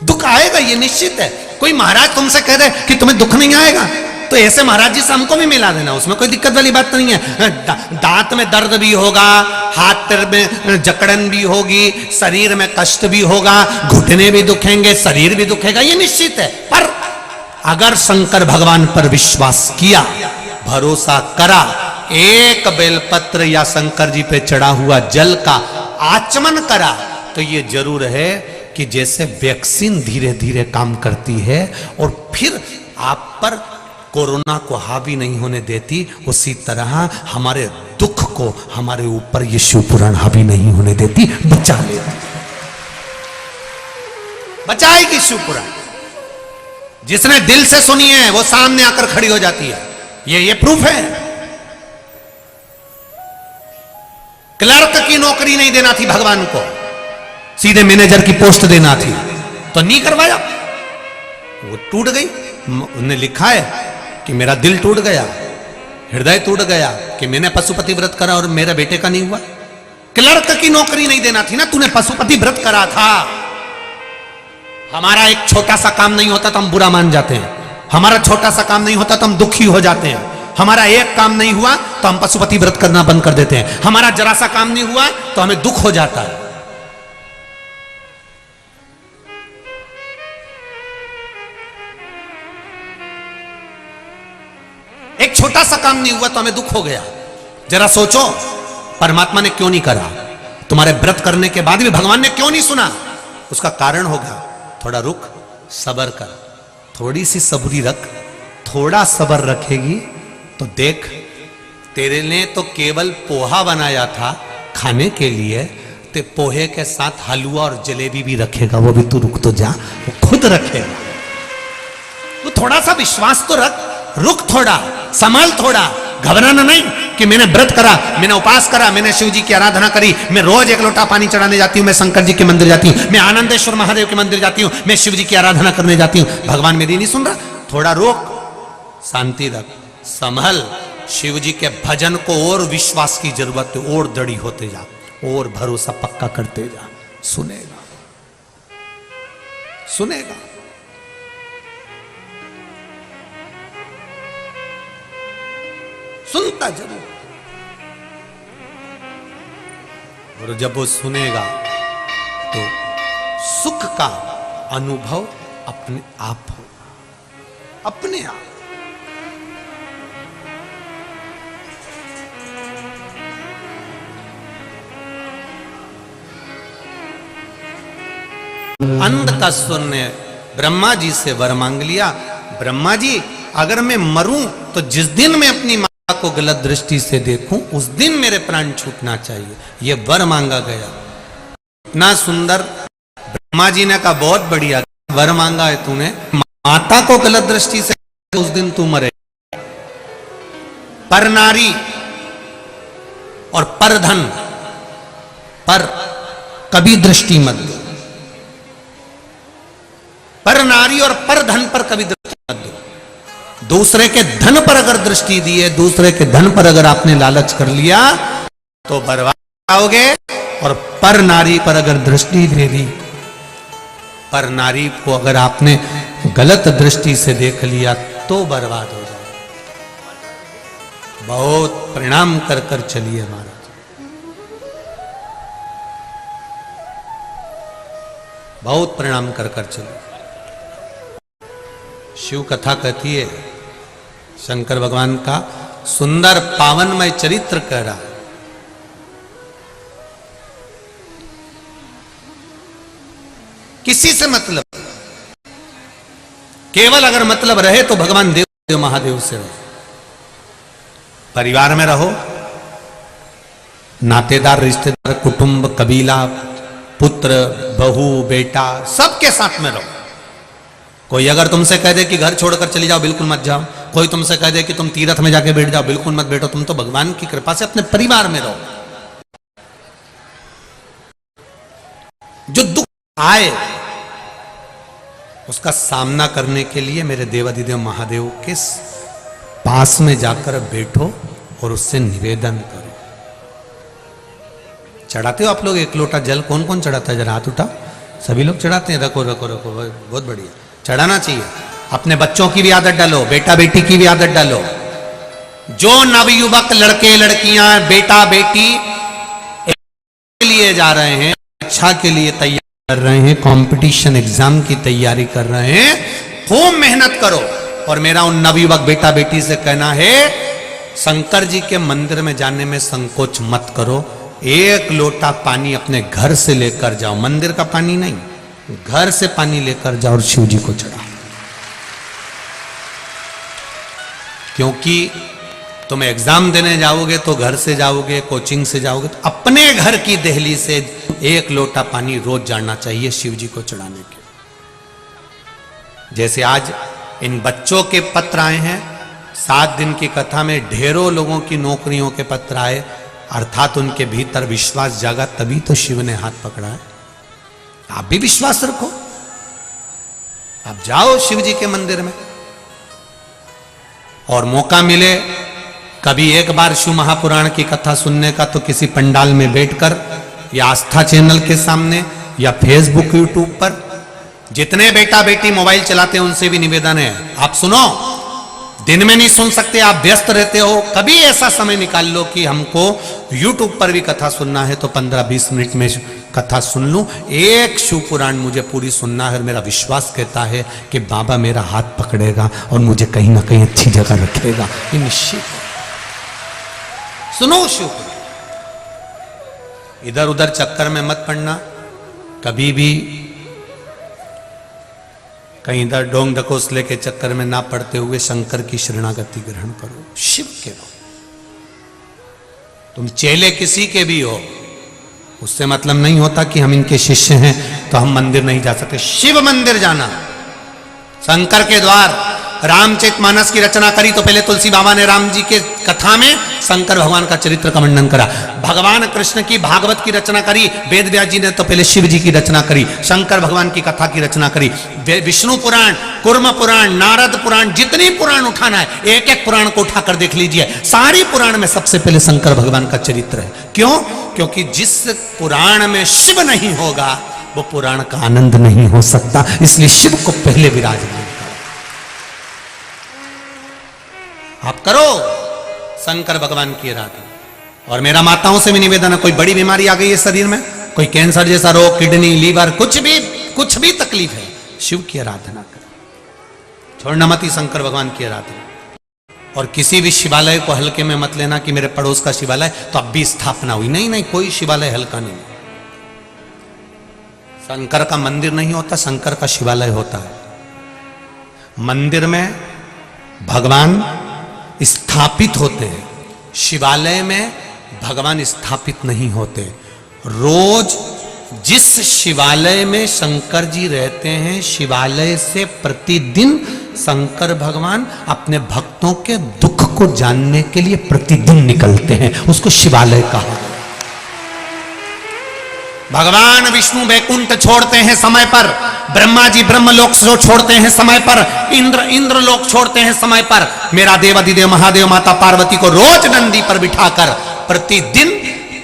दुख आएगा, ये निश्चित है। कोई महाराज तुमसे कह दे कि तुम्हें दुख नहीं आएगा, तो ऐसे महाराज जी से हमको भी मिला देना, उसमें कोई दिक्कत वाली बात नहीं है। दांत में दर्द भी होगा, हाथ में जकड़न भी होगी, शरीर में कष्ट भी होगा, घुटने भी दुखेंगे, शरीर भी दुखेगा, ये निश्चित है। पर अगर शंकर भगवान पर विश्वास किया, भरोसा करा, एक बेलपत्र या शंकर जी पे चढ़ा हुआ जल का आचमन करा, तो ये जरूर है कि जैसे वैक्सीन धीरे धीरे काम करती है और फिर आप पर कोरोना को हावी नहीं होने देती, उसी तरह हमारे दुख को हमारे ऊपर ये शिवपुराण हावी नहीं होने देती, बचा लेती, बचाएगी शिवपुराण। जिसने दिल से सुनी है वो सामने आकर खड़ी हो जाती है, ये प्रूफ है। क्लर्क की नौकरी नहीं देना थी भगवान को, सीधे मैनेजर की पोस्ट देना थी, तो नहीं करवाया, वो टूट गई। उन्हें लिखा है कि मेरा दिल टूट गया, हृदय टूट गया कि मैंने पशुपति व्रत करा और मेरे बेटे का नहीं हुआ। क्लर्क की नौकरी नहीं देना थी ना, तूने पशुपति व्रत करा था। हमारा एक छोटा सा काम नहीं होता तो हम बुरा मान जाते हैं, हमारा छोटा सा काम नहीं होता तो हम दुखी हो जाते हैं, हमारा एक काम नहीं हुआ तो हम पशुपति व्रत करना बंद कर देते हैं, हमारा जरा सा काम नहीं हुआ तो हमें दुख हो जाता है। एक छोटा सा काम नहीं हुआ तो हमें दुख हो गया। जरा सोचो परमात्मा ने क्यों नहीं करा, तुम्हारे व्रत करने के बाद भी भगवान ने क्यों नहीं सुना? उसका कारण होगा, थोड़ा रुक, सबर कर, थोड़ी सी सबूरी रख, थोड़ा सबर रखेगी तो देख, तेरे ने तो केवल पोहा बनाया था खाने के लिए, ते पोहे के साथ हलवा और जलेबी भी रखेगा, वो भी तू रुक तो जा, वो खुद रखेगा। तो थोड़ा सा विश्वास तो रख, रुक थोड़ा, संभल थोड़ा, घबराना नहीं कि मैंने व्रत करा, मैंने उपास करा, मैंने शिव जी की आराधना करी, मैं रोज एक लोटा पानी चढ़ाने जाती हूँ, मैं शंकर जी के मंदिर जाती हूँ, मैं आनंदेश्वर महादेव के मंदिर जाती हूँ, मैं शिव जी की आराधना करने जाती हूँ, भगवान मेरी नहीं सुन रहा? थोड़ा रोक, शांति रख, संभल, शिव जी के भजन को और विश्वास की जरूरत है, और दृढ़ होते जा, और भरोसा पक्का करते जा, सुनेगा, सुनेगा। सुनता जरूर, और जब वो सुनेगा तो सुख का अनुभव अपने आप हो, अपने आप। अंध का स्वर ने ब्रह्मा जी से वर मांग लिया, ब्रह्मा जी अगर मैं मरूं तो जिस दिन मैं अपनी मां को गलत दृष्टि से देखूं उस दिन मेरे प्राण छूटना चाहिए, यह वर मांगा गया। इतना सुंदर, ब्रह्मा जी ने कहा बहुत बढ़िया वर मांगा है तूने, माता को गलत दृष्टि से उस दिन तू मरे। पर नारी और पर धन पर कभी दृष्टि मत दो, पर नारी और पर धन पर कभी दृष्टि मत दो। दूसरे के धन पर अगर दृष्टि दी है, दूसरे के धन पर अगर आपने लालच कर लिया तो बर्बाद होगे, और पर नारी पर अगर दृष्टि दे दी, पर नारी को अगर आपने गलत दृष्टि से देख लिया तो बर्बाद हो जाए। बहुत प्रणाम कर कर चलिए महाराज, बहुत प्रणाम कर कर चलिए। शिव कथा कहती है, शंकर भगवान का सुंदर पावनमय चरित्र कह रहा, किसी से मतलब, केवल अगर मतलब रहे तो भगवान देव महादेव से रहो, परिवार में रहो, नातेदार रिश्तेदार कुटुंब कबीला पुत्र बहू बेटा सबके साथ में रहो। कोई अगर तुमसे कह दे कि घर छोड़कर चली जाओ, बिल्कुल मत जाओ। कोई तुमसे कह दे कि तुम तीर्थ में जाके बैठ जाओ, बिल्कुल मत बैठो। तुम तो भगवान की कृपा से अपने परिवार में रहो। जो दुख आए उसका सामना करने के लिए मेरे देवाधिदेव महादेव के पास में जाकर बैठो और उससे निवेदन करो। चढ़ाते हो आप लोग एक लोटा जल? कौन कौन चढ़ाता है? जरा हाथ उठा। सभी लोग चढ़ाते हैं, रखो रखो रखो, बहुत बढ़िया, चढ़ाना चाहिए। अपने बच्चों की भी आदत डालो, बेटा बेटी की भी आदत डालो। जो नवयुवक लड़के लड़कियां बेटा बेटी के लिए जा रहे हैं, शिक्षा के लिए तैयार कर रहे हैं, कंपटीशन एग्जाम की तैयारी कर रहे हैं, खूब मेहनत करो। और मेरा उन नवयुवक बेटा बेटी से कहना है, शंकर जी के मंदिर में जाने में संकोच मत करो। एक लोटा पानी अपने घर से लेकर जाओ, मंदिर का पानी नहीं, घर से पानी लेकर जाओ और शिव जी को चढ़ाओ। क्योंकि तुम एग्जाम देने जाओगे तो घर से जाओगे, कोचिंग से जाओगे, तो अपने घर की देहली से एक लोटा पानी रोज जाना चाहिए शिव जी को चढ़ाने के। जैसे आज इन बच्चों के पत्र आए हैं, 7 दिन की कथा में ढेरों लोगों की नौकरियों के पत्र आए, अर्थात उनके भीतर विश्वास जागा, तभी तो शिव ने हाथ पकड़ा है। आप भी विश्वास रखो, आप जाओ शिव जी के मंदिर में, और मौका मिले कभी एक बार शिव महापुराण की कथा सुनने का, तो किसी पंडाल में बैठकर या आस्था चैनल के सामने या फेसबुक यूट्यूब पर, जितने बेटा बेटी मोबाइल चलाते हैं उनसे भी निवेदन है, आप सुनो। दिन में नहीं सुन सकते, आप व्यस्त रहते हो, कभी ऐसा समय निकाल लो कि हमको यूट्यूब पर भी कथा सुनना है, तो 15-20 मिनट में कथा सुन लूं। एक शिव पुराण मुझे पूरी सुनना है, और मेरा विश्वास कहता है कि बाबा मेरा हाथ पकड़ेगा और मुझे कहीं ना कहीं अच्छी जगह रखेगा, ये निश्चित। सुनो शिव पुराण, इधर उधर चक्कर में मत पड़ना, कभी भी कहीं इधर डोंग ढकोसले के चक्कर में ना पड़ते हुए शंकर की शरणागति ग्रहण करो, शिव के रहो। तुम चेले किसी के भी हो, उससे मतलब नहीं होता कि हम इनके शिष्य हैं तो हम मंदिर नहीं जा सकते। शिव मंदिर जाना, शंकर के द्वार। रामचरितमानस की रचना करी तो पहले तुलसी बाबा ने राम जी के कथा में शंकर भगवान का चरित्र का वर्णन करा। भगवान कृष्ण की भागवत की रचना करी वेद व्यास जी ने, तो पहले शिव जी की रचना करी, शंकर भगवान की कथा की रचना करी। विष्णु पुराण, कुर्म पुराण, नारद पुराण, जितनी पुराण उठाना है, एक एक पुराण को उठाकर देख लीजिए, सारी पुराण में सबसे पहले शंकर भगवान का चरित्र है। क्यों? क्योंकि जिस पुराण में शिव नहीं होगा वो पुराण का आनंद नहीं हो सकता, इसलिए शिव को पहले विराजमान करो। आप करो शंकर भगवान की आराधना। और मेरा माताओं से भी निवेदन है, कोई बड़ी बीमारी आ गई है शरीर में, कोई कैंसर जैसा रोग, किडनी, लीवर, कुछ भी तकलीफ है, शिव की आराधना करो, छोड़ना मत ही शंकर भगवान की आराधना। और किसी भी शिवालय को हल्के में मत लेना कि मेरे पड़ोस का शिवालय तो अब भी स्थापना हुई, नहीं नहीं, कोई शिवालय हल्का नहीं। शंकर का मंदिर नहीं होता, शंकर का शिवालय होता है। मंदिर में भगवान स्थापित होते हैं, शिवालय में भगवान स्थापित नहीं होते। रोज जिस शिवालय में शंकर जी रहते हैं, शिवालय से प्रतिदिन शंकर भगवान अपने भक्तों के दुख को जानने के लिए प्रतिदिन निकलते हैं, उसको शिवालय कहा। भगवान विष्णु वैकुंठ छोड़ते हैं समय पर, ब्रह्मा जी ब्रह्मलोक छोड़ते हैं समय पर, इंद्र लोक छोड़ते हैं समय पर। मेरा देवाधिदेव महादेव माता पार्वती को रोज नंदी पर बिठाकर प्रतिदिन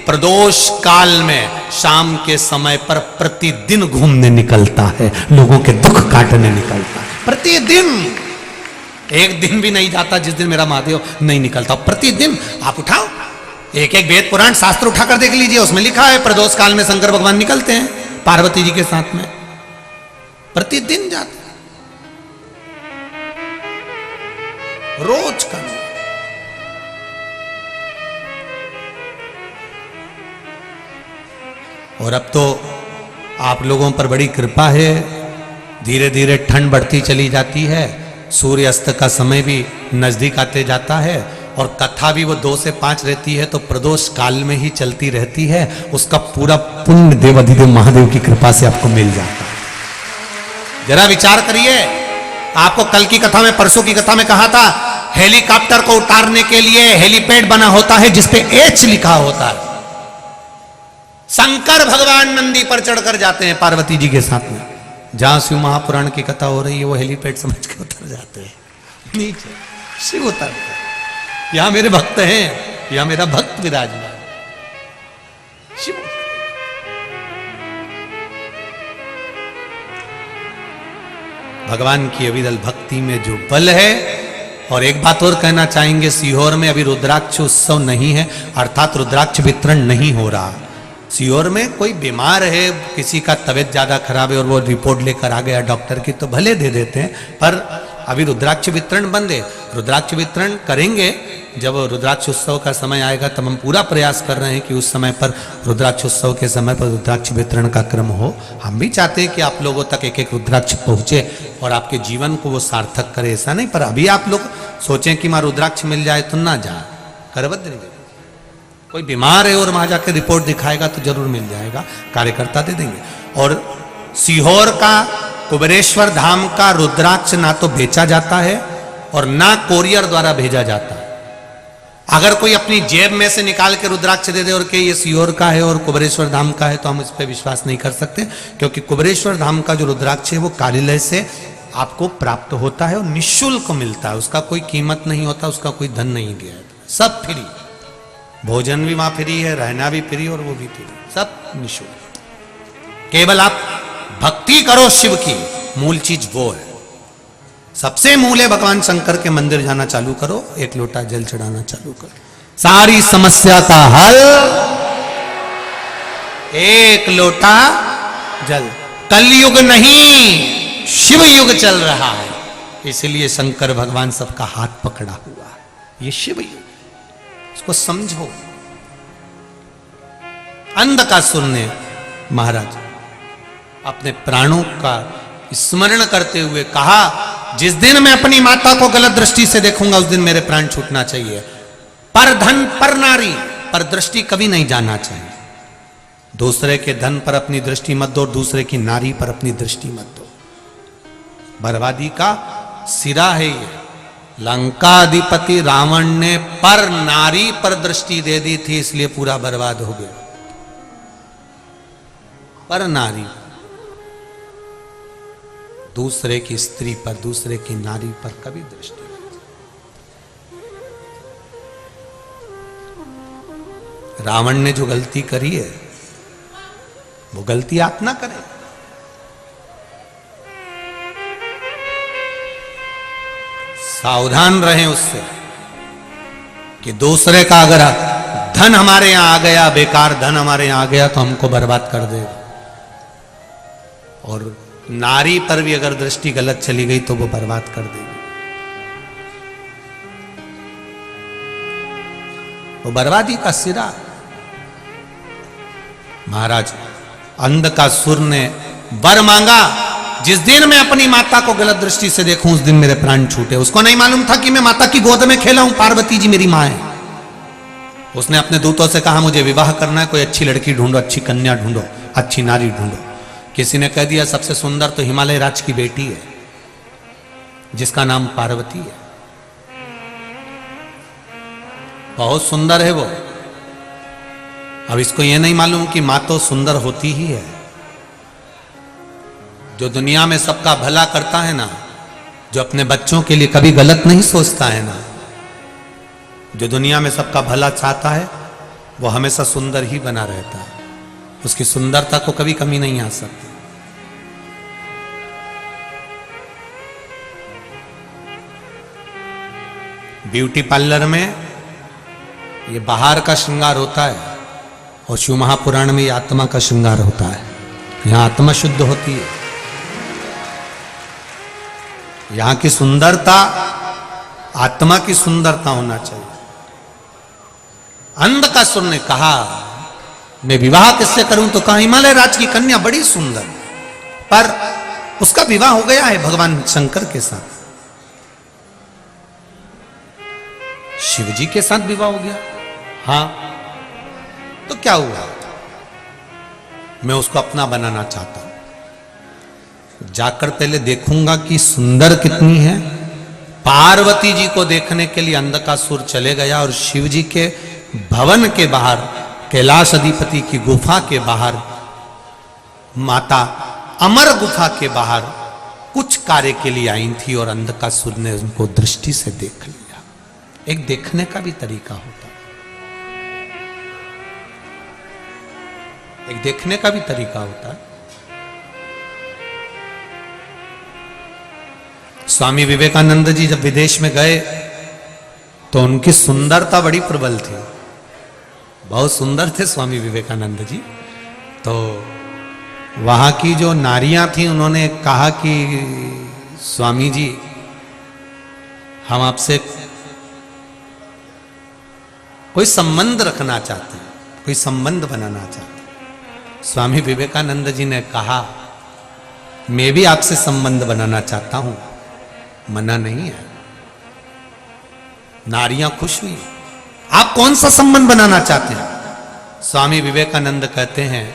प्रदोष काल में शाम के समय पर प्रतिदिन घूमने निकलता है, लोगों के दुख काटने निकलता है प्रतिदिन। एक दिन भी नहीं जाता जिस दिन मेरा महादेव नहीं निकलता, प्रतिदिन। आप उठाओ एक एक वेद पुराण शास्त्र उठाकर देख लीजिए, उसमें लिखा है प्रदोष काल में शंकर भगवान निकलते हैं पार्वती जी के साथ में, प्रतिदिन जाते रोज का। और अब तो आप लोगों पर बड़ी कृपा है, धीरे धीरे ठंड बढ़ती चली जाती है, सूर्य अस्त का समय भी नजदीक आते जाता है, और कथा भी वो 2 से 5 रहती है, तो प्रदोष काल में ही चलती रहती है। उसका पूरा पुण्य देवाधिदेव महादेव की कृपा से आपको मिल जाता है। जरा विचार करिए, आपको कल की कथा में, परसों की कथा में कहा था, हेलीकॉप्टर को उतारने के लिए हेलीपैड बना होता है जिसपे H लिखा होता है। शंकर भगवान नंदी पर चढ़कर जाते हैं पार्वती जी के साथ में, जहां शिव महापुराण की कथा हो रही है वो हेलीपैड समझ के उतर जाते हैं नीचे, शिव उतरते हैं। यहां मेरे भक्त हैं, यहां मेरा भक्त विराजमान, शिव। भगवान की अविरल भक्ति में जो बल है। और एक बात और कहना चाहेंगे, सीहोर में अभी रुद्राक्ष उत्सव नहीं है, अर्थात रुद्राक्ष वितरण नहीं हो रहा। सीहोर में कोई बीमार है, किसी का तबीयत ज्यादा खराब है और वो रिपोर्ट लेकर आ गया डॉक्टर की, तो भले दे देते हैं, पर अभी रुद्राक्ष वितरण बंद है। रुद्राक्ष वितरण करेंगे जब रुद्राक्ष उत्सव का समय आएगा, तब हम पूरा प्रयास कर रहे हैं कि उस समय पर रुद्राक्ष उत्सव के समय पर रुद्राक्ष वितरण का क्रम हो। हम भी चाहते हैं कि आप लोगों तक एक एक रुद्राक्ष पहुंचे और आपके जीवन को वो सार्थक करे, ऐसा नहीं। पर अभी आप लोग सोचें कि मां रुद्राक्ष मिल जाए तो ना जाए, करवत नहीं। कोई बीमार है और वहां जाकर रिपोर्ट दिखाएगा तो जरूर मिल जाएगा, कार्यकर्ता दे देंगे। और सीहोर का कुबेरेश्वर धाम का रुद्राक्ष ना तो बेचा जाता है और ना कोरियर द्वारा भेजा जाता है। अगर कोई अपनी जेब में से निकाल के रुद्राक्ष दे दे और कि ये सीहोर का है और कुबेरेश्वर धाम का है, तो हम इस पर विश्वास नहीं कर सकते, क्योंकि कुबेरेश्वर धाम का जो रुद्राक्ष है वो कार्यालय से आपको प्राप्त होता है और निःशुल्क मिलता है। उसका कोई कीमत नहीं होता, उसका कोई धन नहीं दिया जाता, सब फ्री। भोजन भी वहां फ्री है, रहना भी फ्री और वो भी फ्री, सब निःशुल्क। केवल आप भक्ति करो शिव की, मूल चीज वो है। सबसे मूल है भगवान शंकर के मंदिर जाना चालू करो, एक लोटा जल चढ़ाना चालू करो, सारी समस्या का हल एक लोटा जल। कलयुग नहीं, शिव युग चल रहा है, इसलिए शंकर भगवान सबका हाथ पकड़ा हुआ, ये शिव युग, इसको समझो। अंधकासुर ने महाराज अपने प्राणों का स्मरण करते हुए कहा, जिस दिन मैं अपनी माता को गलत दृष्टि से देखूंगा उस दिन मेरे प्राण छूटना चाहिए। पर धन पर नारी पर दृष्टि कभी नहीं जाना चाहिए। दूसरे के धन पर अपनी दृष्टि मत दो, दूसरे की नारी पर अपनी दृष्टि मत दो। बर्बादी का सिरा है ये। लंकाधिपति रावण ने पर नारी पर दृष्टि दे दी थी, इसलिए पूरा बर्बाद हो गया। पर नारी, दूसरे की स्त्री पर, दूसरे की नारी पर कभी दृष्टि नहीं। रावण ने जो गलती करी है वो गलती आप ना करें। सावधान रहें उससे कि दूसरे का अगर धन हमारे यहां आ गया, बेकार धन हमारे यहां आ गया तो हमको बर्बाद कर देगा। और नारी पर भी अगर दृष्टि गलत चली गई तो वो बर्बाद कर देगी, वो बर्बादी का सिरा। महाराज अंधकासुर ने वर मांगा, जिस दिन मैं अपनी माता को गलत दृष्टि से देखूं उस दिन मेरे प्राण छूटे। उसको नहीं मालूम था कि मैं माता की गोद में खेला हूं, पार्वती जी मेरी मां है। उसने अपने दूतों से कहा, मुझे विवाह करना है, कोई अच्छी लड़की ढूंढो, अच्छी कन्या ढूंढो, अच्छी नारी ढूंढो। किसी ने कह दिया सबसे सुंदर तो हिमालय राज की बेटी है जिसका नाम पार्वती है, बहुत सुंदर है वो। अब इसको यह नहीं मालूम कि मां तो सुंदर होती ही है। जो दुनिया में सबका भला करता है ना, जो अपने बच्चों के लिए कभी गलत नहीं सोचता है ना, जो दुनिया में सबका भला चाहता है, वो हमेशा सुंदर ही बना रहता है। उसकी सुंदरता को कभी कमी नहीं आ सकती। ब्यूटी पार्लर में ये बाहर का श्रृंगार होता है और शिव महापुराण में ये आत्मा का श्रृंगार होता है। यहां आत्मा शुद्ध होती है। यहां की सुंदरता आत्मा की सुंदरता होना चाहिए। अंधकासुर ने कहा, मैं विवाह किससे करूं? तो कहा हिमालय राज की कन्या बड़ी सुंदर, पर उसका विवाह हो गया है भगवान शंकर के साथ। शिव जी के साथ विवाह हो गया? हाँ, तो क्या हुआ? मैं उसको अपना बनाना चाहता हूं। जाकर पहले देखूंगा कि सुंदर कितनी है। पार्वती जी को देखने के लिए अंधकासुर चले गया और शिव जी के भवन के बाहर, कैलाश अधिपति की गुफा के बाहर, माता अमर गुफा के बाहर कुछ कार्य के लिए आई थी और अंधकासुर ने उनको दृष्टि से देख लिया। एक देखने का भी तरीका होता है, एक देखने का भी तरीका होता है। स्वामी विवेकानंद जी जब विदेश में गए तो उनकी सुंदरता बड़ी प्रबल थी, बहुत सुंदर थे स्वामी विवेकानंद जी। तो वहां की जो नारियां थी उन्होंने कहा कि स्वामी जी हम आपसे कोई संबंध रखना चाहते हैं, कोई संबंध बनाना चाहते हैं। स्वामी विवेकानंद जी ने कहा मैं भी आपसे संबंध बनाना चाहता हूं, मना नहीं है। नारियां खुश हुई। आप कौन सा संबंध बनाना चाहते हैं? स्वामी विवेकानंद कहते हैं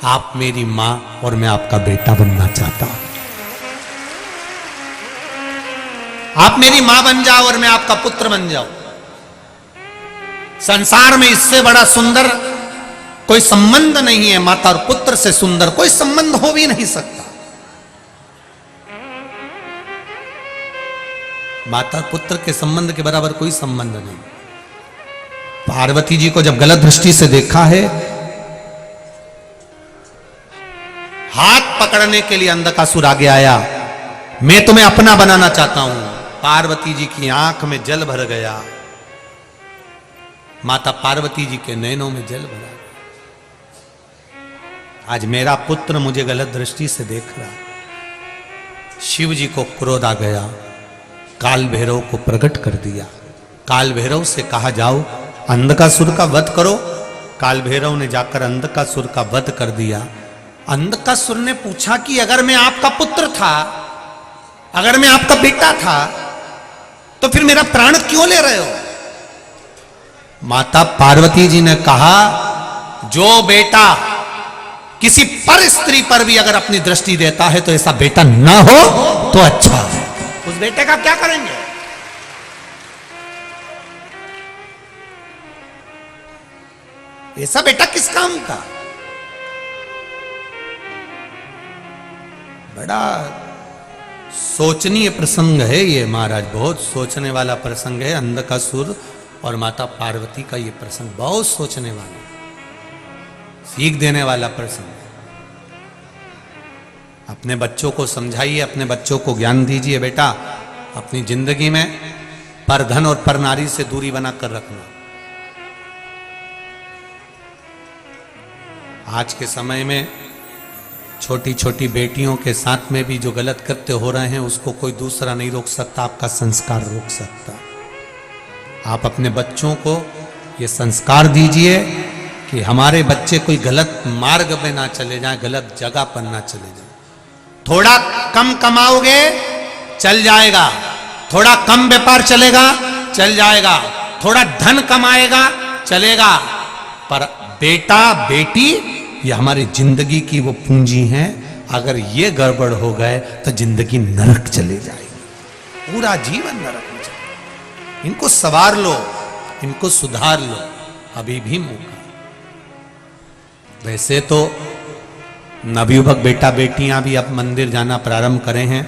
आप मेरी मां और मैं आपका बेटा बनना चाहता हूं। आप मेरी मां बन जाओ और मैं आपका पुत्र बन जाऊं। संसार में इससे बड़ा सुंदर कोई संबंध नहीं है। माता और पुत्र से सुंदर कोई संबंध हो भी नहीं सकता। माता पुत्र के संबंध के बराबर कोई संबंध नहीं। पार्वती जी को जब गलत दृष्टि से देखा है, हाथ पकड़ने के लिए अंधकासुर आगे आया, मैं तुम्हें अपना बनाना चाहता हूं। पार्वती जी की आंख में जल भर गया, माता पार्वती जी के नैनों में जल भरा। आज मेरा पुत्र मुझे गलत दृष्टि से देख रहा। शिव जी को क्रोध आ गया, काल भैरव को प्रकट कर दिया। काल भैरव से कहा जाओ अंधकासुर का वध करो। काल भैरव ने जाकर अंधकासुर का वध कर दिया। अंधकासुर ने पूछा कि अगर मैं आपका पुत्र था, अगर मैं आपका बेटा था, तो फिर मेरा प्राण क्यों ले रहे हो? माता पार्वती जी ने कहा जो बेटा किसी पर स्त्री पर भी अगर अपनी दृष्टि देता है तो ऐसा बेटा ना हो तो अच्छा है। उस बेटे का क्या करेंगे? ऐसा बेटा किस काम का? बड़ा सोचनीय प्रसंग है ये महाराज, बहुत सोचने वाला प्रसंग है। अंधकासुर और माता पार्वती का ये प्रसंग बहुत सोचने वाला, सीख देने वाला प्रसंग। अपने बच्चों को समझाइए, अपने बच्चों को ज्ञान दीजिए, बेटा अपनी जिंदगी में पर धन और पर नारी से दूरी बनाकर रखना। आज के समय में छोटी छोटी बेटियों के साथ में भी जो गलत कृत्य हो रहे हैं उसको कोई दूसरा नहीं रोक सकता, आपका संस्कार रोक सकता। आप अपने बच्चों को ये संस्कार दीजिए कि हमारे बच्चे कोई गलत मार्ग पे ना चले जाएं, गलत जगह पर ना चले जाएं। थोड़ा कम कमाओगे चल जाएगा, थोड़ा कम व्यापार चलेगा चल जाएगा, थोड़ा धन कमाएगा चलेगा, पर बेटा बेटी ये हमारी जिंदगी की वो पूंजी है। अगर ये गड़बड़ हो गए तो जिंदगी नरक चले जाएगी, पूरा जीवन नरक में चले। इनको सवार लो, इनको सुधार लो, अभी भी मौका। वैसे तो नवयुवक बेटा बेटियां भी अब मंदिर जाना प्रारंभ करे हैं।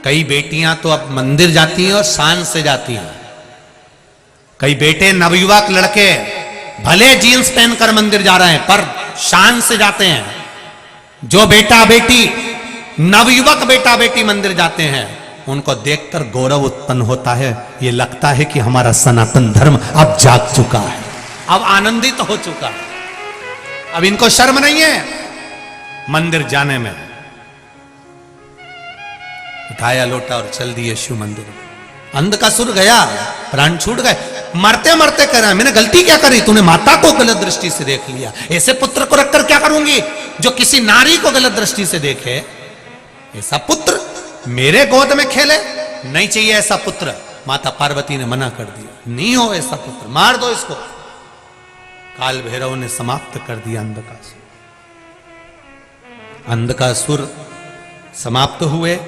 कई बेटियां तो अब मंदिर जाती हैं और शान से जाती हैं। कई बेटे नवयुवक लड़के भले जीन्स पहनकर मंदिर जा रहे हैं पर शान से जाते हैं। जो बेटा बेटी नवयुवक बेटा बेटी मंदिर जाते हैं उनको देखकर गौरव उत्पन्न होता है। ये लगता है कि हमारा सनातन धर्म अब जाग चुका है, अब आनंदित हो चुका है, अब इनको शर्म नहीं है मंदिर जाने में। उठाया लोटा और चल दिए शिव मंदिर। अंधकासुर गया, प्राण छूट गए। मरते मरते कह रहा है मैंने गलती क्या करी, तूने माता को गलत दृष्टि से देख लिया। ऐसे पुत्र को रखकर क्या करूंगी जो किसी नारी को गलत दृष्टि से देखे। ऐसा पुत्र मेरे गोद में खेले, नहीं चाहिए ऐसा पुत्र। माता पार्वती ने मना कर दिया, नहीं हो ऐसा पुत्र, मार दो इसको। काल भैरव ने समाप्त कर दिया अंधकासुर। अंधकासुर समाप्त हुए।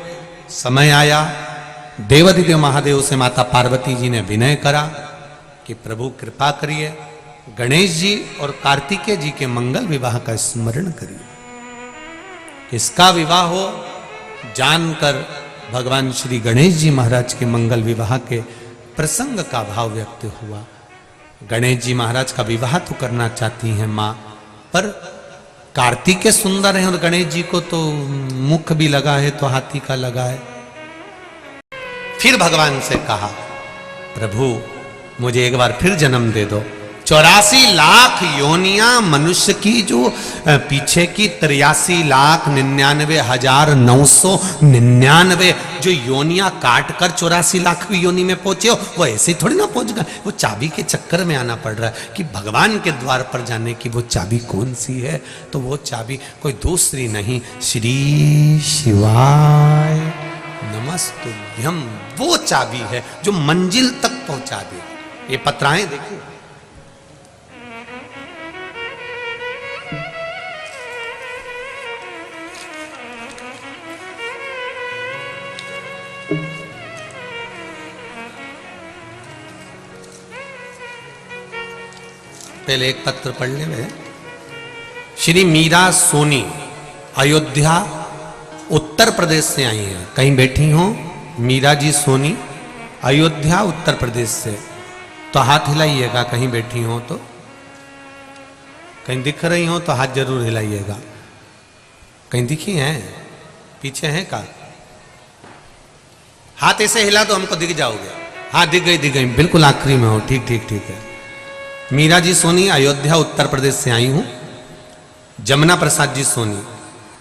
समय आया, देवादिदेव महादेव से माता पार्वती जी ने विनय करा कि प्रभु कृपा करिए, गणेश जी और कार्तिकेय जी के मंगल विवाह का स्मरण करिए। इसका विवाह हो जानकर भगवान श्री गणेश जी महाराज के मंगल विवाह के प्रसंग का भाव व्यक्त हुआ। गणेश जी महाराज का विवाह तो करना चाहती हैं माँ, पर कार्तिकेय सुंदर हैं और गणेश जी को तो मुख भी लगा है तो हाथी का लगा है। फिर भगवान से कहा, प्रभु मुझे एक बार फिर जन्म दे दो। 84 लाख योनियां मनुष्य की जो पीछे की 83,99,999 जो योनियां काट कर 84 लाख योनि में पहुंचे हो, वो ऐसे थोड़ी ना पहुंच गए। वो चाबी के चक्कर में आना पड़ रहा है कि भगवान के द्वार पर जाने की वो चाबी कौन सी है। तो वो चाबी कोई दूसरी नहीं, श्री शिवाय नमस्तुभ्यम, वो चाबी है जो मंजिल तक पहुंचा दे। ये पत्राएं देखिए, पहले एक पत्र पढ़ ले में। श्री मीरा सोनी अयोध्या उत्तर प्रदेश से आई हैं। कहीं बैठी हो मीरा जी सोनी, अयोध्या उत्तर प्रदेश से, तो हाथ हिलाइएगा। कहीं बैठी हो तो, कहीं दिख रही हो तो हाथ जरूर हिलाइएगा। कहीं दिखी हैं, पीछे हैं का? हाथ ऐसे हिला तो हमको दिख जाओगे। हाँ दिख गई, बिल्कुल आखिरी में हो। ठीक ठीक ठीक है। मीरा जी सोनी अयोध्या उत्तर प्रदेश से आई हूं। जमुना प्रसाद जी सोनी,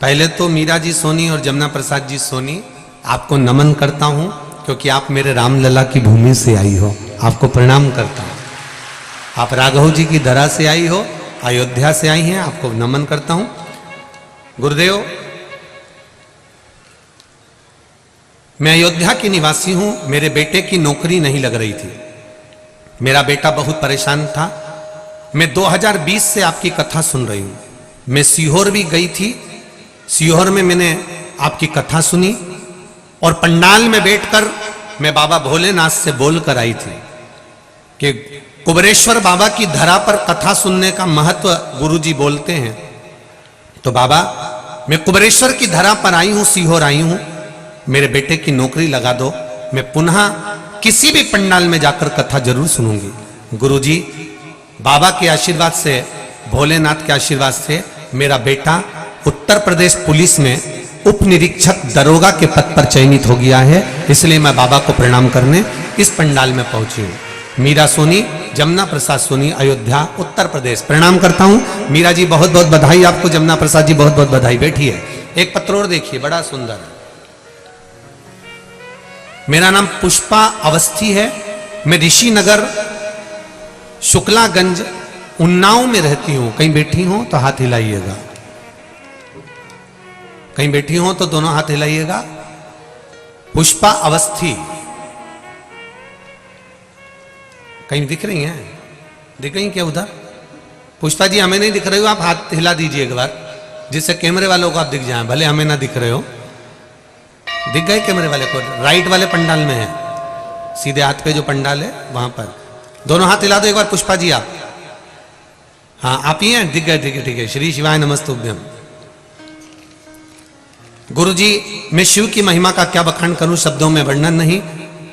पहले तो मीरा जी सोनी और जमुना प्रसाद जी सोनी आपको नमन करता हूं, क्योंकि आप मेरे रामलला की भूमि से आई हो। आपको प्रणाम करता हूं। आप राघव जी की धरा से आई हो, अयोध्या से आई हैं, आपको नमन करता हूं। गुरुदेव, मैं अयोध्या की निवासी हूं। मेरे बेटे की नौकरी नहीं लग रही थी। मेरा बेटा बहुत परेशान था। मैं 2020 से आपकी कथा सुन रही हूं। मैं सीहोर भी गई थी। सीहोर में मैंने आपकी कथा सुनी और पंडाल में बैठकर मैं बाबा भोलेनाथ से बोलकर आई थी कि कुबरेश्वर बाबा की धरा पर कथा सुनने का महत्व गुरुजी बोलते हैं। तो बाबा, मैं कुबरेश्वर की धरा पर आई हूं, सीहोर आई हूं, मेरे बेटे की नौकरी लगा दो। मैं पुनः किसी भी पंडाल में जाकर कथा जरूर सुनूंगी। गुरुजी, बाबा के आशीर्वाद से, भोलेनाथ के आशीर्वाद से मेरा बेटा उत्तर प्रदेश पुलिस में उप निरीक्षक दरोगा के पद पर चयनित हो गया है। इसलिए मैं बाबा को प्रणाम करने इस पंडाल में पहुंची हूं। मीरा सोनी, जमुना प्रसाद सोनी, अयोध्या उत्तर प्रदेश। प्रणाम करता हूं। मीरा जी बहुत बहुत बधाई आपको। जमुना प्रसाद जी बहुत बहुत बधाई। बैठिए। एक पत्र और देखिए, बड़ा सुंदर। मेरा नाम पुष्पा अवस्थी है। मैं ऋषि नगर शुक्लागंज उन्नाव में रहती हूं। कहीं बैठी हो तो हाथ हिलाइएगा। कहीं बैठी हो तो दोनों हाथ हिलाइएगा। पुष्पा अवस्थी, कहीं दिख रही हैं? दिख रही क्या उधर? पुष्पा जी हमें नहीं दिख रही हो, आप हाथ हिला दीजिए एक बार, जिससे कैमरे वालों को आप दिख जाएं। भले हमें ना दिख रहे हो। दिख गए कैमरे वाले को? राइट वाले पंडाल में है, सीधे हाथ पे जो पंडाल है वहां पर। दोनों हाथ हिला दो एक बार पुष्पा जी आप। हाँ आप ही हैं, दिख गए। ठीक है ठीक है। श्री शिवाय नमस्तुभ्यम। गुरुजी, मैं शिव की महिमा का क्या बखान करूं, शब्दों में वर्णन नहीं।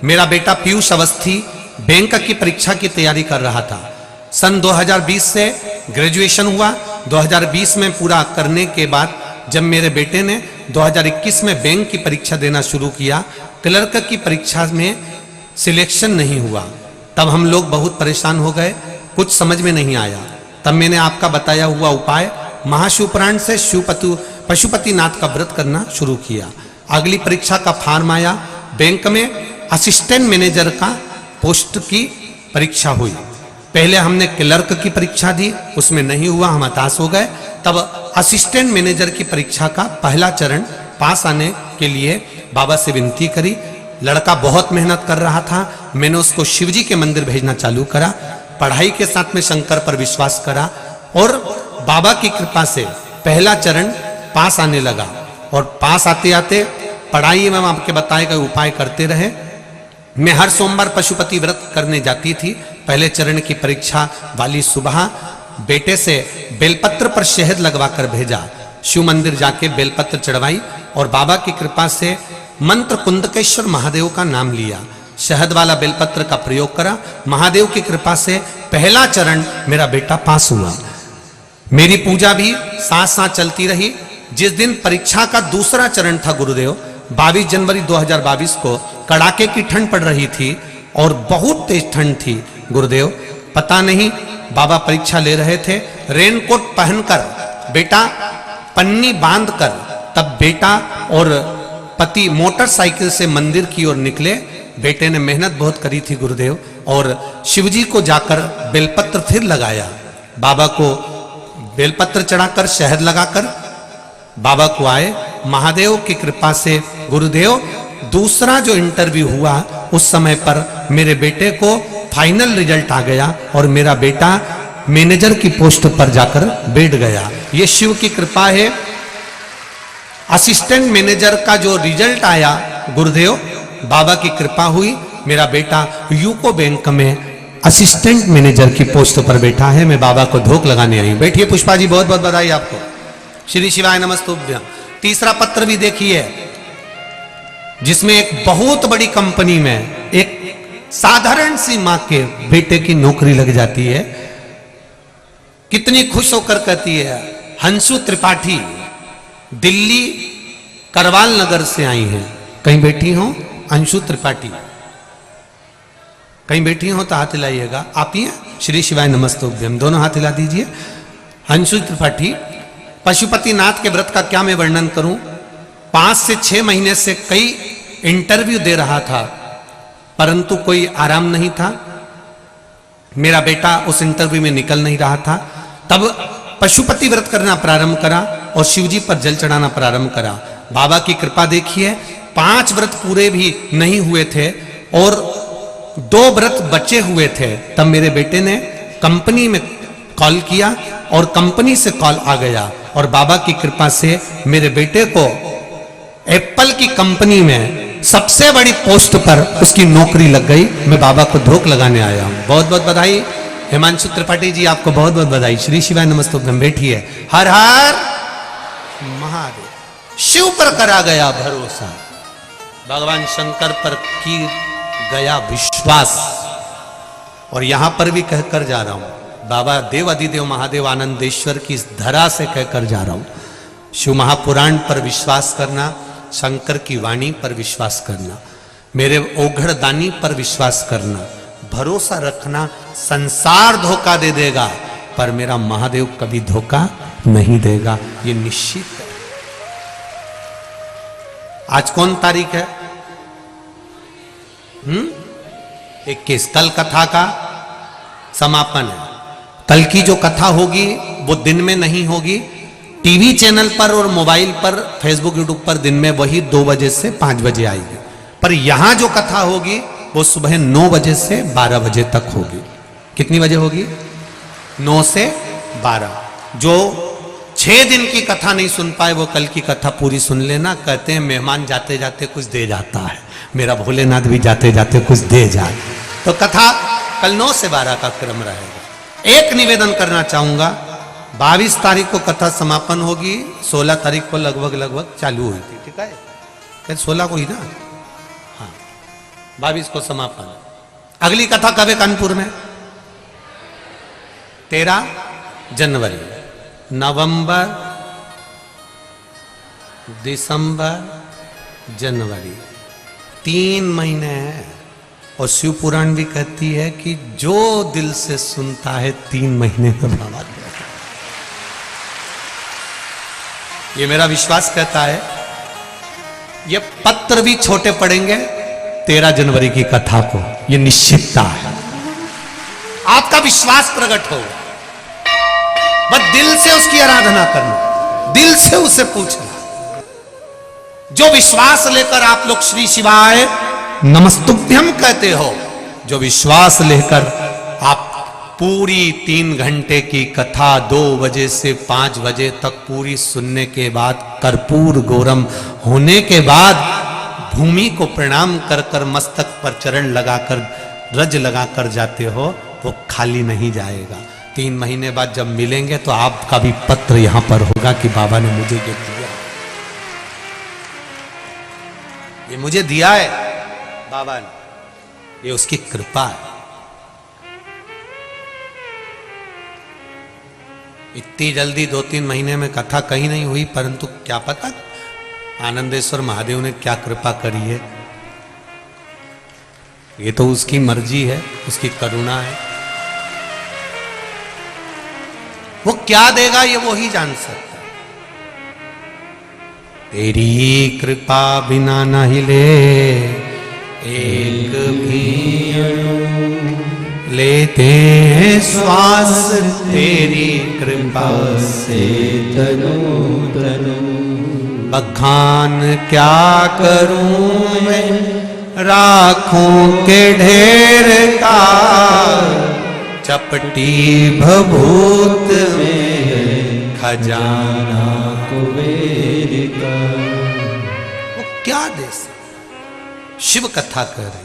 मेरा बेटा पीयूष अवस्थी बैंक की परीक्षा की तैयारी कर रहा था। सन 2020 से ग्रेजुएशन हुआ। 2020 में पूरा करने के बाद जब मेरे बेटे ने 2021 में बैंक की परीक्षा देना शुरू किया, क्लर्क की परीक्षा में सिलेक्शन नहीं हुआ। तब हम लोग बहुत परेशान हो गए, कुछ समझ में नहीं आया। तब मैंने आपका बताया हुआ उपाय महाशिवपुराण से पशुपतिनाथ का व्रत करना शुरू किया। अगली परीक्षा का फॉर्म आया। बैंक में असिस्टेंट मैनेजर का पोस्ट की परीक्षा हुई। पहले हमने क्लर्क की परीक्षा दी, उसमें नहीं हुआ, हम हताश हो गए। तब असिस्टेंट मैनेजर की परीक्षा का पहला चरण पास आने के लिए बाबा से विनती करी। लड़का बहुत मेहनत कर रहा था। मैंने उसको शिवजी के मंदिर भेजना चालू करा। पढ़ाई के साथ में शंकर पर विश्वास करा और बाबा की कृपा से पहला चरण पास आने लगा। और पास आते आते पढ़ाई में आपके बताए गए उपाय करते रहे। मैं हर सोमवार पशुपति व्रत करने जाती थी। पहले चरण की परीक्षा वाली सुबह बेटे से बेलपत्र पर शहद लगवाकर भेजा। शिव मंदिर जाके बेलपत्र चढ़वाई और बाबा की कृपा से मंत्र कुंदकेश्वर महादेव का नाम लिया। शहद वाला बेलपत्र का प्रयोग करा। महादेव की कृपा से पहला चरण मेरा बेटा पास हुआ। मेरी पूजा भी साथ साथ चलती रही। जिस दिन परीक्षा का दूसरा चरण था गुरुदेव, 22 जनवरी 2022 को कड़ाके की ठंड पड़ रही थी और बहुत तेज ठंड थी। गुरुदेव पता नहीं बाबा परीक्षा ले रहे थे, रेनकोट पहनकर बेटा पन्नी बांधकर तब बेटा और पति मोटरसाइकिल से मंदिर की ओर निकले। बेटे ने मेहनत बहुत करी थी गुरुदेव, और शिवजी को जाकर बेलपत्र फिर लगाया, बाबा को बेलपत्र चढ़ाकर शहद लगाकर बाबा को आए। महादेव की कृपा से गुरुदेव दूसरा जो इंटरव्यू हुआ उस समय पर मेरे बेटे को फाइनल रिजल्ट आ गया और मेरा बेटा मैनेजर की पोस्ट पर जाकर बैठ गया। ये शिव की कृपा है। असिस्टेंट मैनेजर का जो रिजल्ट आया गुरुदेव बाबा की कृपा हुई, मेरा बेटा यूको बैंक में असिस्टेंट मैनेजर की पोस्ट पर बैठा है। मैं बाबा को धोख लगाने आई हूं। बैठिए पुष्पा जी, बहुत बहुत बधाई आपको। श्री शिवाय नमस्तुभ्यं। तीसरा पत्र भी देखिए, जिसमें एक बहुत बड़ी कंपनी में एक साधारण सी मां के बेटे की नौकरी लग जाती है। कितनी खुश होकर कहती है, हंसू त्रिपाठी दिल्ली करवाल नगर से आई हैं। कहीं बैठी हो अंशु त्रिपाठी, कहीं बैठी हो तो हाथ हिलाइएगा। आप ही हैं? श्री शिवाय नमस्तुभ्यं, दोनों हाथ हिला दीजिए। अंशु त्रिपाठी, पशुपतिनाथ के व्रत का क्या मैं वर्णन करूं। 5 से 6 महीने से कई इंटरव्यू दे रहा था, परंतु कोई आराम नहीं था। मेरा बेटा उस इंटरव्यू में निकल नहीं रहा था। तब पशुपति व्रत करना प्रारंभ करा और शिवजी पर जल चढ़ाना प्रारंभ करा। बाबा की कृपा देखिए, 5 व्रत पूरे भी नहीं हुए थे और 2 व्रत बचे हुए थे। तब मेरे बेटे ने कंपनी में कॉल किया और कंपनी से कॉल आ गया और बाबा की कृपा से मेरे बेटे को एप्पल की कंपनी में सबसे बड़ी पोस्ट पर उसकी नौकरी लग गई। मैं बाबा को धोख लगाने आया हूं। बहुत बहुत बधाई हिमांशु त्रिपाठी जी, आपको बहुत बहुत बधाई। श्री शिवाय नमस्तुभ्यं। बैठिए। हर हर महादेव। शिव पर करा गया भरोसा, भगवान शंकर पर की गया विश्वास, और यहां पर भी कहकर जा रहा हूं, बाबा देव अधिदेव महादेव आनंदेश्वर की इस धरा से कहकर जा रहा हूं, शिव महापुराण पर विश्वास करना, शंकर की वाणी पर विश्वास करना, मेरे ओघड़ दानी पर विश्वास करना, भरोसा रखना। संसार धोखा दे देगा पर मेरा महादेव कभी धोखा नहीं देगा, ये निश्चित है। आज कौन तारीख है? 21। कल कथा का समापन है। कल की जो कथा होगी वो दिन में नहीं होगी, टीवी चैनल पर और मोबाइल पर, फेसबुक यूट्यूब पर दिन में वही 2 बजे से 5 बजे आएगी। पर यहां जो कथा होगी वो सुबह 9 बजे से 12 बजे तक होगी। कितनी बजे होगी? 9 से 12। जो 6 दिन की कथा नहीं सुन पाए वो कल की कथा पूरी सुन लेना। कहते हैं मेहमान जाते जाते कुछ दे जाता है, मेरा भोलेनाथ भी जाते जाते कुछ दे जाए। तो कथा कल 9 से 12 का क्रम रहेगा। एक निवेदन करना चाहूंगा, 22 तारीख को कथा समापन होगी, 16 तारीख को लगभग चालू हुई थी, ठीक है? 16 को ही ना? हाँ, 22 को समापन। अगली कथा कब है कानपुर में? 13 जनवरी, नवंबर, दिसंबर, जनवरी, 3 महीने हैं। और शिव पुराण भी कहती है कि जो दिल से सुनता है 3 महीने में बाबा देता है। ये मेरा विश्वास कहता है। ये पत्र भी छोटे पड़ेंगे 13 जनवरी की कथा को, ये निश्चितता है। आपका विश्वास प्रकट हो, बस दिल से उसकी आराधना करना, दिल से उसे पूछना। जो विश्वास लेकर आप लोग श्री शिवाय नमस्तुभ्यम कहते हो, जो विश्वास लेकर आप पूरी 3 घंटे की कथा 2 बजे से 5 बजे तक पूरी सुनने के बाद, कर्पूर गौरम होने के बाद, भूमि को प्रणाम कर कर मस्तक पर चरण लगाकर रज लगाकर जाते हो, वो खाली नहीं जाएगा। 3 महीने बाद जब मिलेंगे तो आपका भी पत्र यहां पर होगा कि बाबा ने मुझे ये दिया, ये मुझे दिया है बाबा ने, ये उसकी कृपा है। इतनी जल्दी 2-3 महीने में कथा कहीं नहीं हुई, परंतु क्या पता आनंदेश्वर महादेव ने क्या कृपा करी है। ये तो उसकी मर्जी है, उसकी करुणा है। वो क्या देगा ये वो ही जान सकता है। तेरी कृपा बिना नहीं ले एक भी अणु, लेते हैं श्वास तेरी कृपा से तनु तनु। बखान क्या करूं मैं राखों के ढेर का, चपटी भभूत में खजाना कुबेर का। वो क्या दे सकता? शिव कथा कर रही।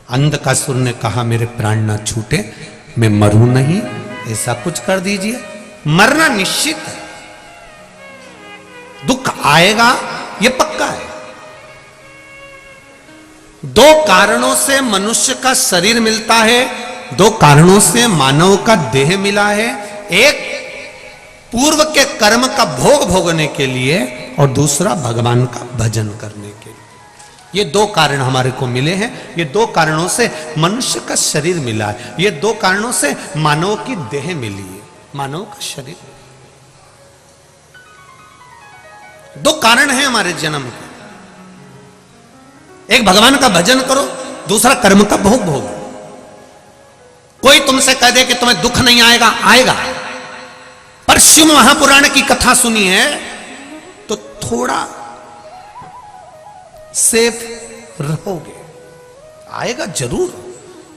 अंधकासुर ने कहा मेरे प्राण ना छूटे, मैं मरूं नहीं, ऐसा कुछ कर दीजिए। मरना निश्चित है, दुख आएगा ये पक्का है। दो कारणों से मनुष्य का शरीर मिलता है, दो कारणों से मानव का देह मिला है। एक पूर्व के कर्म का भोग भोगने के लिए और दूसरा भगवान का भजन करने के लिए। ये दो कारण हमारे को मिले हैं। ये दो कारणों से मनुष्य का शरीर मिला है। ये दो कारणों से मानव की देह मिली है, मानव का शरीर। दो कारण हैं हमारे जन्म के। एक भगवान का भजन करो, दूसरा कर्म का भोग भोगो। कोई तुमसे कह दे कि तुम्हें दुख नहीं आएगा, आएगा। पर शिव महापुराण की कथा सुनी है तो थोड़ा सेफ रहोगे। आएगा जरूर,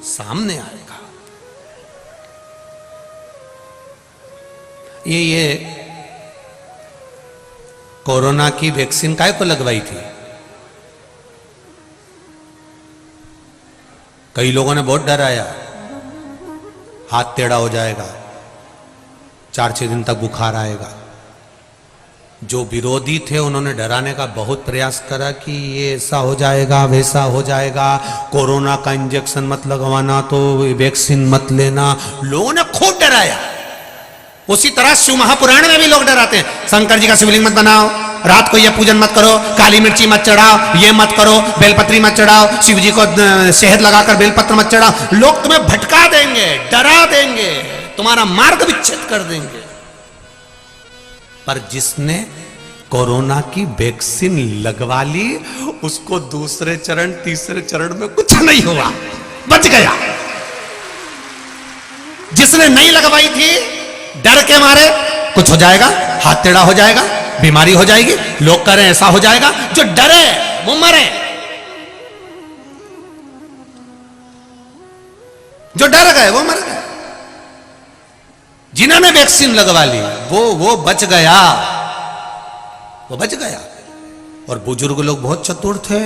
सामने आएगा। ये कोरोना की वैक्सीन काय को लगवाई थी? कई लोगों ने बहुत डराया, हाथ टेढ़ा हो जाएगा, 4-6 दिन तक बुखार आएगा। जो विरोधी थे उन्होंने डराने का बहुत प्रयास करा कि ये ऐसा हो जाएगा, वैसा हो जाएगा, कोरोना का इंजेक्शन मत लगवाना, तो वैक्सीन मत लेना। लोगों ने खूब डराया। उसी तरह शिव महापुराण में भी लोग डराते हैं, शंकर जी का शिवलिंग मत बनाओ, रात को ये पूजन मत करो, काली मिर्ची मत चढ़ाओ, ये मत करो, बेलपत्री मत चढ़ाओ, शिव जी को शहद लगाकर बेलपत्र मत चढ़ाओ। लोग तुम्हें भटका देंगे, डरा देंगे, तुम्हारा मार्ग विच्छेद कर देंगे। पर जिसने कोरोना की वैक्सीन लगवा ली, उसको दूसरे चरण तीसरे चरण में कुछ नहीं हुआ, बच गया। जिसने नहीं लगवाई थी, डर के मारे कुछ हो जाएगा, हाथ टेढ़ा हो जाएगा, बीमारी हो जाएगी, लोग कह रहे हैं ऐसा हो जाएगा, जो डरे वो मरे। जो डर गए वो मर गए। जिन्होंने वैक्सीन लगवा ली वो बच गया, वो बच गया। और बुजुर्ग लोग बहुत चतुर थे।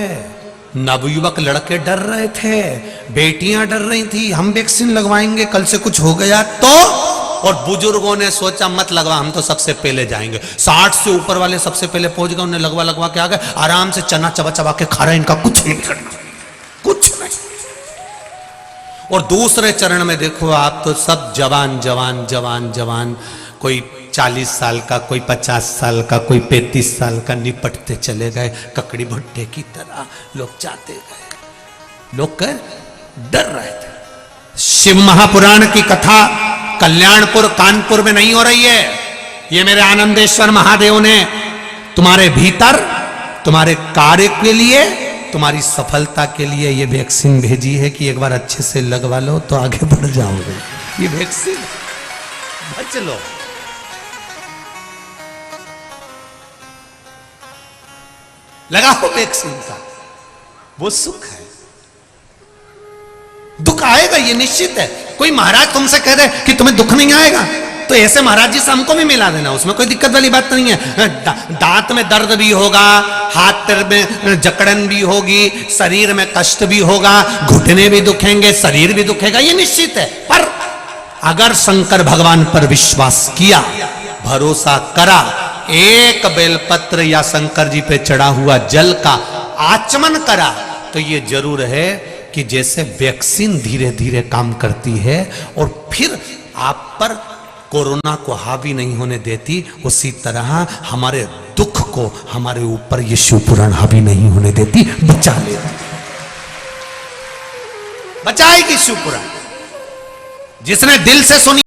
नवयुवक लड़के डर रहे थे, बेटियां डर रही थी, हम वैक्सीन लगवाएंगे, कल से कुछ हो गया तो। और बुजुर्गों ने सोचा मत लगवा, हम तो सबसे पहले जाएंगे। 60 से ऊपर वाले सबसे पहले पहुंच गए, उन्हें लगवा के आ गए, आराम से चना चबा चबा के खा रहे, इनका कुछ नहीं करना, कुछ नहीं। और दूसरे चरण में देखो आप तो सब जवान जवान जवान जवान, कोई 40 साल का, कोई 50 साल का, कोई 35 साल का, निपटते चले गए ककड़ी भुट्टे की तरह। लोग जाते गए, लोग कर डर रहे थे। शिव महापुराण की कथा कल्याणपुर कानपुर में नहीं हो रही है। ये मेरे आनंदेश्वर महादेव ने तुम्हारे भीतर, तुम्हारे कार्य के लिए, तुम्हारी सफलता के लिए ये वैक्सीन भेजी है कि एक बार अच्छे से लगवा लो तो आगे बढ़ जाओगे। ये वैक्सीन बच लो। लगाओ वैक्सीन का, वो सुख है। दुख आएगा ये निश्चित है। कोई महाराज तुमसे कह दे कि तुम्हें दुख नहीं आएगा, तो ऐसे महाराज जी से हमको भी मिला देना, उसमें कोई दिक्कत वाली बात नहीं है। दांत में दर्द भी होगा, हाथ में जकड़न भी होगी, शरीर में कष्ट भी होगा, घुटने भी दुखेंगे, शरीर भी दुखेगा, ये निश्चित है। पर अगर शंकर भगवान पर विश्वास किया, भरोसा करा, एक बेलपत्र या शंकर जी पे चढ़ा हुआ जल का आचमन करा, तो ये जरूर है कि जैसे वैक्सीन धीरे धीरे काम करती है और फिर आप पर कोरोना को हावी नहीं होने देती, उसी तरह हमारे दुख को हमारे ऊपर ये शिव पुराण हावी नहीं होने देती, बचा लेती। बचाएगी शिवपुराण। जिसने दिल से सुनी